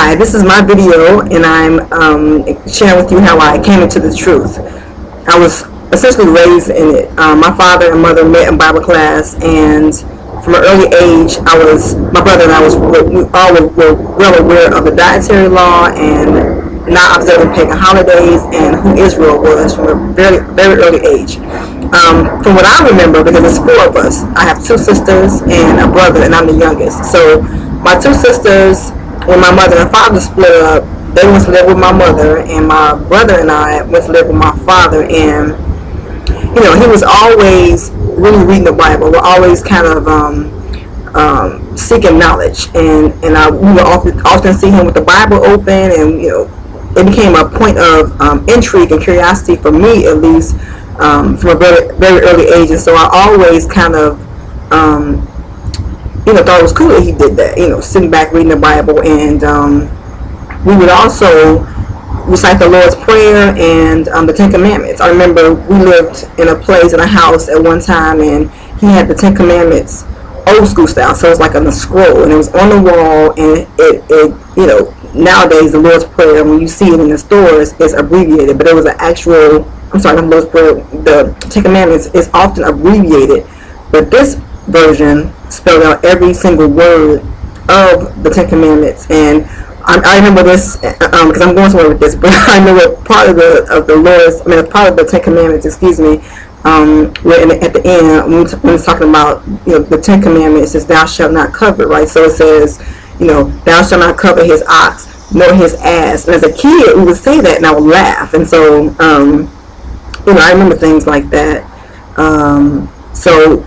Hi, this is my video, and I'm sharing with you how I came into the truth. I was essentially raised in it. My father and mother met in Bible class, and from an early age, my brother and I we all were well aware of the dietary law and not observing pagan holidays and who Israel was from a very, very early age. From what I remember, because there's four of us, I have two sisters and a brother, and I'm the youngest. So my two sisters, when my mother and father split up, they went to live with my mother, and my brother and I went to live with my father. And he was always really reading the Bible. We're always kind of seeking knowledge, and we would often see him with the Bible open, and it became a point of intrigue and curiosity for me, at least, from a very, very early age. And so I always kind of thought it was cool that he did that, sitting back reading the Bible. And we would also recite the Lord's Prayer and the Ten Commandments. I remember we lived in a house at one time, and he had the Ten Commandments old school style, so it was like on a scroll, and it was on the wall, and it nowadays the Lord's Prayer, when you see it in the stores, is abbreviated, but it was the Lord's Prayer, the Ten Commandments is often abbreviated, but this version spelled out every single word of the Ten Commandments. And I remember this because I'm going somewhere with this, but I remember part of the Ten Commandments, where at the end when it's talking about the Ten Commandments, it says thou shalt not covet, right? So it says thou shalt not covet his ox nor his ass. And as a kid, we would say that, and I would laugh. And so I remember things like that. So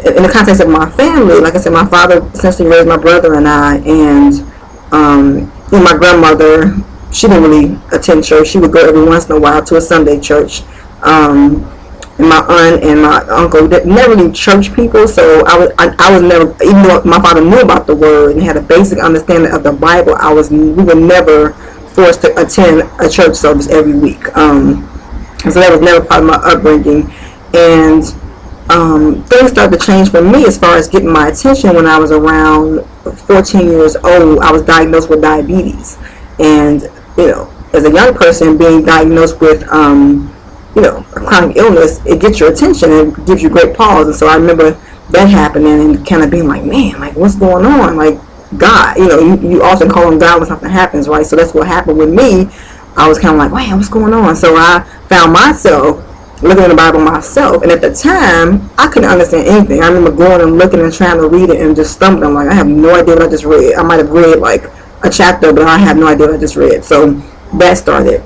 in the context of my family, like I said, my father essentially raised my brother and I, and my grandmother, she didn't really attend church. She would go every once in a while to a Sunday church. And my aunt and my uncle never really church people, so I was never, even though my father knew about the word and had a basic understanding of the Bible, we were never forced to attend a church service every week. So that was never part of my upbringing. And things started to change for me as far as getting my attention when I was around 14 years old. I was diagnosed with diabetes, and as a young person being diagnosed with a chronic illness, it gets your attention and gives you great pause. And so I remember that happening and kind of being like, man, like, what's going on? Like, God, you often call on God when something happens, right? So that's what happened with me. I was kind of like, man, what's going on? So I found myself looking in the Bible myself, and at the time I couldn't understand anything. I remember going and looking and trying to read it and just stumbling. Like, I have no idea what I just read. I might have read like a chapter, but I have no idea what I just read. So that started,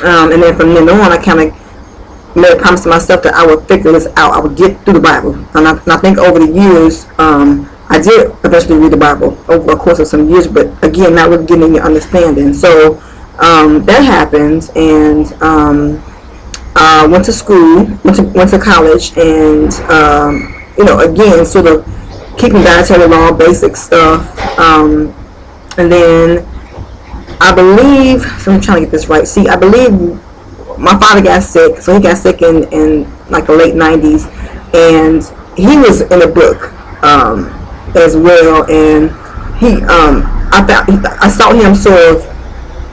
and then from then on, I kind of made a promise to myself that I would figure this out. I would get through the Bible, and I think over the years, I did eventually read the Bible over a course of some years, but again, not really getting any understanding. So that happened, and went to school, went to college, and again, sort of keeping dietary law, basic stuff, and then I believe, so I'm trying to get this right. See, I believe my father got sick, so he got sick in like the late 90s, and he was in a book as well, and I saw him sort of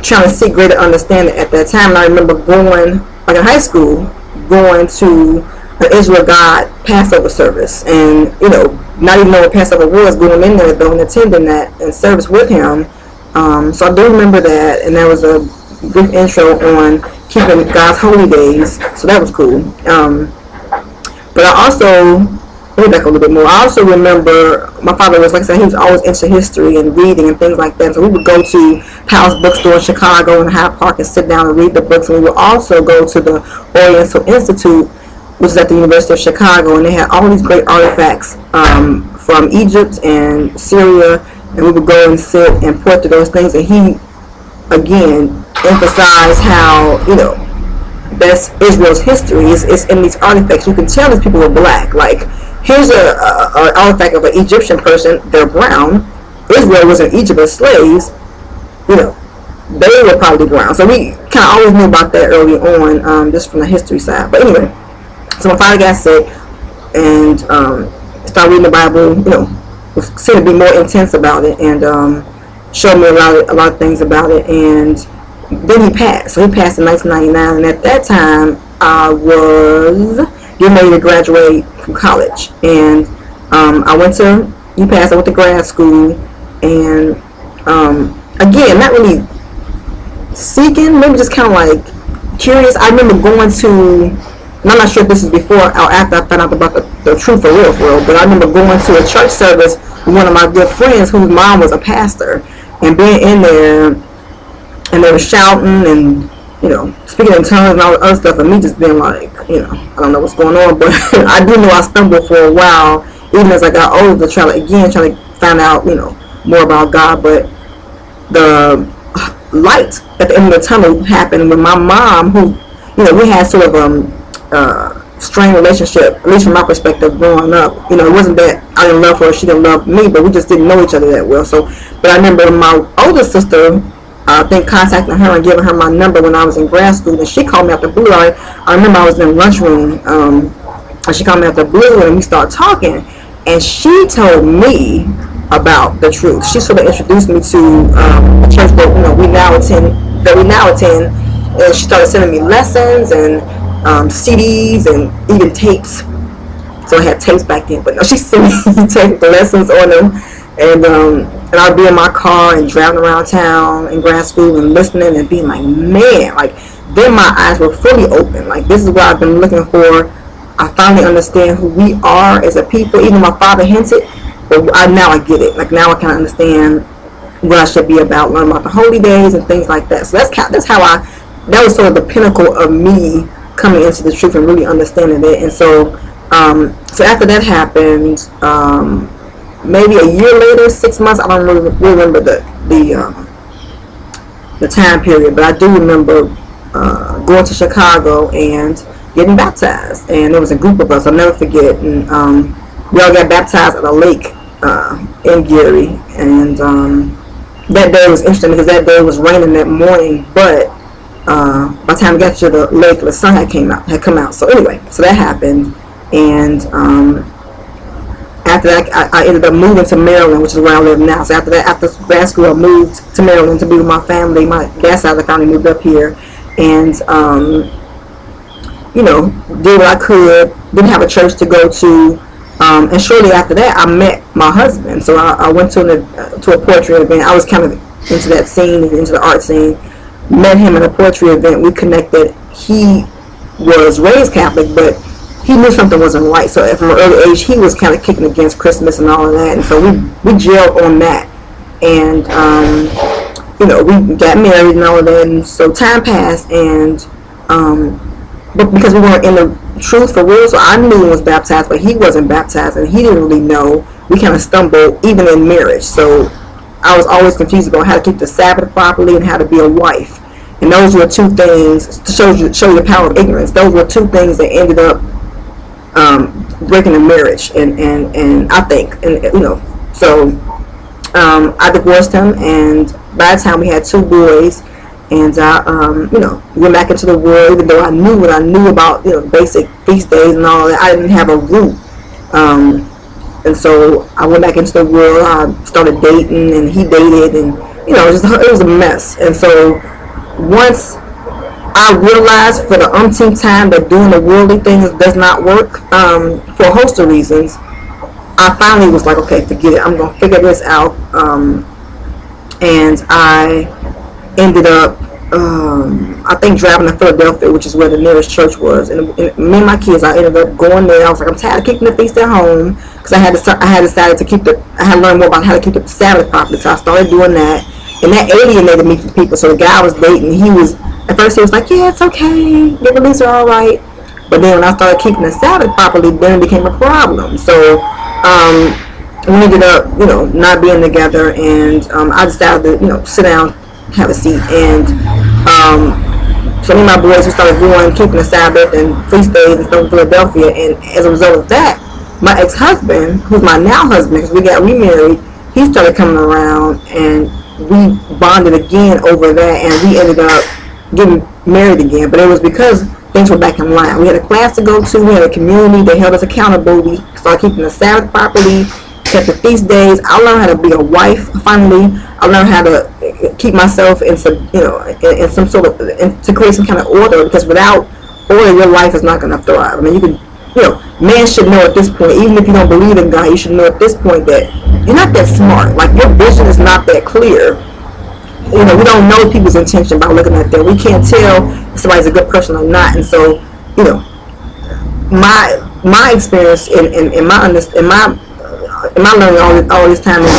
trying to seek greater understanding at that time. And I remember going, like in high school, going to an Israel God Passover service, and not even knowing what Passover was, going in there though and attending that and service with him. So I do remember that, and there was a brief intro on keeping God's holy days, so that was cool. But I also, let me back a little bit more. I also remember my father was, like I said, he was always into history and reading and things like that. So we would go to Powell's bookstore in Chicago and Hyde Park and sit down and read the books. And we would also go to the Oriental Institute, which is at the University of Chicago, and they had all these great artifacts from Egypt and Syria. And we would go and sit and port to those things. And he, again, emphasized how, that's Israel's history. It's in these artifacts. You can tell these people were black. Like, here's an artifact of an Egyptian person. They're brown. Israel was in Egypt as slaves. They were probably brown. So we kind of always knew about that early on, just from the history side. But anyway, so my father got sick and started reading the Bible. Was seemed to be more intense about it, and showed me a lot of things about it. And then he passed. So he passed in 1999, and at that time I was getting ready to graduate from college, and he passed. I went to grad school, and again, not really seeking, maybe just kind of like curious. I remember going to, and I'm not sure if this is before or after I found out about the truth for real, but I remember going to a church service with one of my good friends whose mom was a pastor, and being in there, and they were shouting and, you know, speaking in tongues and all the other stuff, and me just being like, you know, I don't know what's going on, but I do know I stumbled for a while, even as I got older, trying to find out, you know, more about God. But the light at the end of the tunnel happened when my mom, who, you know, we had sort of strained relationship, at least from my perspective growing up. You know, it wasn't that I didn't love her, she didn't love me, but we just didn't know each other that well. So, but I remember my older sister, I think, contacting her and giving her my number when I was in grad school, and she called me out the blue. I remember I was in the lunchroom, and she called me out the blue, and we started talking, and she told me about the truth. She sort of introduced me to a church that we now attend, and she started sending me lessons and CDs and even tapes. So I had tapes back then, but no, she sent me tape the lessons on them, and I'd be in my car and driving around town in grad school and listening and being like, man, like, then my eyes were fully open. Like, this is what I've been looking for. I finally understand who we are as a people. Even my father hinted, but now I get it. Like, now I kind of understand what I should be about, learn about the holy days and things like that. So that's how that was sort of the pinnacle of me coming into the truth and really understanding it. And so after that happened, maybe a year later, 6 months, I don't really remember the time period, but I do remember going to Chicago and getting baptized. And there was a group of us, I'll never forget, and we all got baptized at a lake in Gary. And that day was interesting because that day was raining that morning, but by the time we got to the lake, the sun had come out. So anyway, so that happened, and after that, I ended up moving to Maryland, which is where I live now. So after grad school, I moved to Maryland to be with my family. My dad's side of the family moved up here, and you know, did what I could. Didn't have a church to go to, and shortly after that, I met my husband. So I went to a poetry event. I was kind of into that scene, into the art scene. Met him at a poetry event. We connected. He was raised Catholic, but he knew something wasn't right. So from an early age, he was kind of kicking against Christmas and all of that. And so we gelled on that. And, you know, we got married and all of that. And so time passed, and but because we weren't in the truth for real, so I knew he was baptized, but he wasn't baptized, and he didn't really know. We kind of stumbled even in marriage. So I was always confused about how to keep the Sabbath properly and how to be a wife. And those were two things, to show you the power of ignorance. Those were two things that ended up breaking the marriage. And I think, and you know, so I divorced him, and by the time we had two boys, and I, you know, went back into the world, even though I knew what I knew about, you know, basic feast days and all that, I didn't have a root. And so I went back into the world. I started dating, and he dated, and, you know, it was a mess. And so once I realized for the umpteenth time that doing the worldly things does not work, for a host of reasons, I finally was like, okay, forget it. I'm going to figure this out. And I ended up, I think, driving to Philadelphia, which is where the nearest church was. And me and my kids, I ended up going there. I was like, I'm tired of keeping the feast at home, because I had decided to I had learned more about how to keep the Sabbath properly. So I started doing that, and that alienated me from people. So the guy I was dating, at first he was like, yeah, it's okay, your beliefs are all right. But then when I started keeping the Sabbath properly, then it became a problem. So we ended up, you know, not being together, and I decided to, you know, sit down, have a seat, and so me and my boys, we started keeping the Sabbath and feast days and stuff in Philadelphia. And as a result of that, my ex-husband, who's my now husband, because we got remarried, he started coming around, and we bonded again over that, and we ended up getting married again. But it was because things were back in line. We had a class to go to, we had a community that held us accountable. We started keeping the Sabbath properly, kept the feast days. I learned how to be a wife finally. I learned how to keep myself in some, in some sort of, to create some kind of order, because without order, your life is not going to thrive. I mean, you can, man should know at this point, even if you don't believe in God, you should know at this point that you're not that smart. Like, your vision is not that clear. We don't know people's intention by looking at them. We can't tell if somebody's a good person or not. And so, my experience in my learning all this time is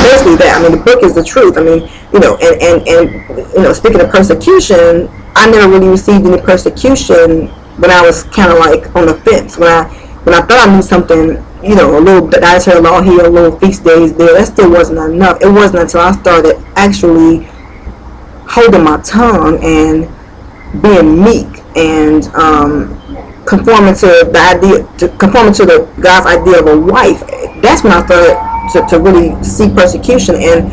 basically that. I mean, the book is the truth. I mean, and speaking of persecution, I never really received any persecution when I was kind of like on the fence. When I thought I knew something, a little dietary law here, a little feast days there, that still wasn't enough. It wasn't until I started actually holding my tongue and being meek and conforming to the God's idea of a wife. That's when I started to really see persecution. And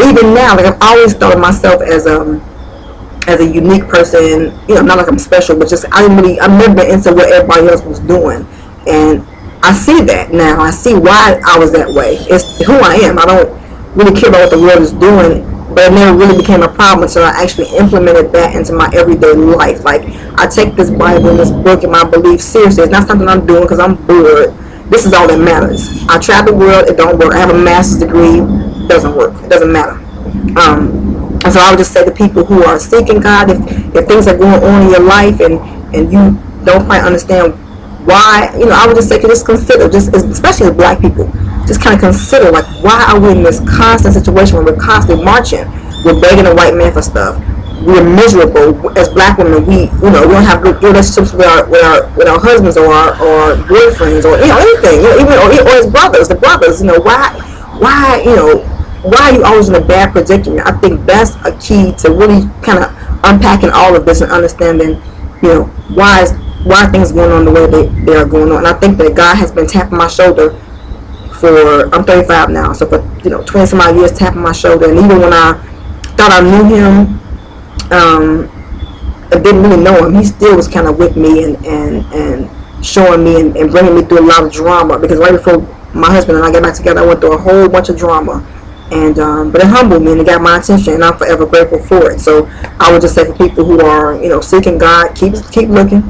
even now, like, I've always thought of myself as a unique person. Not like I'm special, but just I'm never been into what everybody else was doing. And I see that now. I see why I was that way. It's who I am. I don't really care about what the world is doing, but it never really became a problem until I actually implemented that into my everyday life. Like, I take this Bible and this book and my beliefs seriously. It's not something I'm doing because I'm bored. This is all that matters. I tried the world, it don't work. I have a master's degree, it doesn't work. It doesn't matter. And so I would just say to people who are seeking God, if things are going on in your life and you don't quite understand why, I would just say, just consider, especially the black people, just kind of consider, like, why are we in this constant situation where we're constantly marching? We're begging a white man for stuff. We're miserable as black women. We don't have good relationships with our husbands or our boyfriends or anything. Or as brothers, the brothers. Why are you always in a bad predicament? I think that's a key to really kind of unpacking all of this and understanding, why are things going on the way they are going on. And I think that God has been tapping my shoulder I'm 35 now, so for 20 some odd years, tapping my shoulder. And even when I thought I knew him, I didn't really know him, he still was kind of with me and showing me and bringing me through a lot of drama, because right before my husband and I got back together, I went through a whole bunch of drama. And but it humbled me and it got my attention, and I'm forever grateful for it. So I would just say for people who are seeking God, keep looking.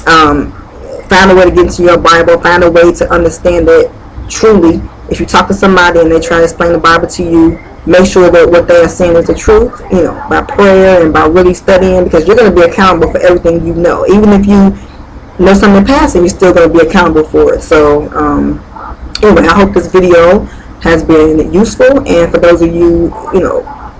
Find a way to get into your Bible. Find a way to understand it truly. If you talk to somebody and they try to explain the Bible to you, make sure that what they are saying is the truth, by prayer and by really studying, because you're going to be accountable for everything you know. Even if you know something in passing, you're still going to be accountable for it. So anyway, I hope this video has been useful, and for those of you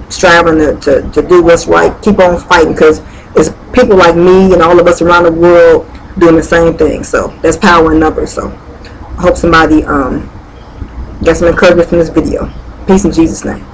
striving to do what's right, keep on fighting, because it's people like me and all of us around the world doing the same thing. So there's power in numbers. So I hope somebody got some encouragement from this video. Peace in Jesus' name.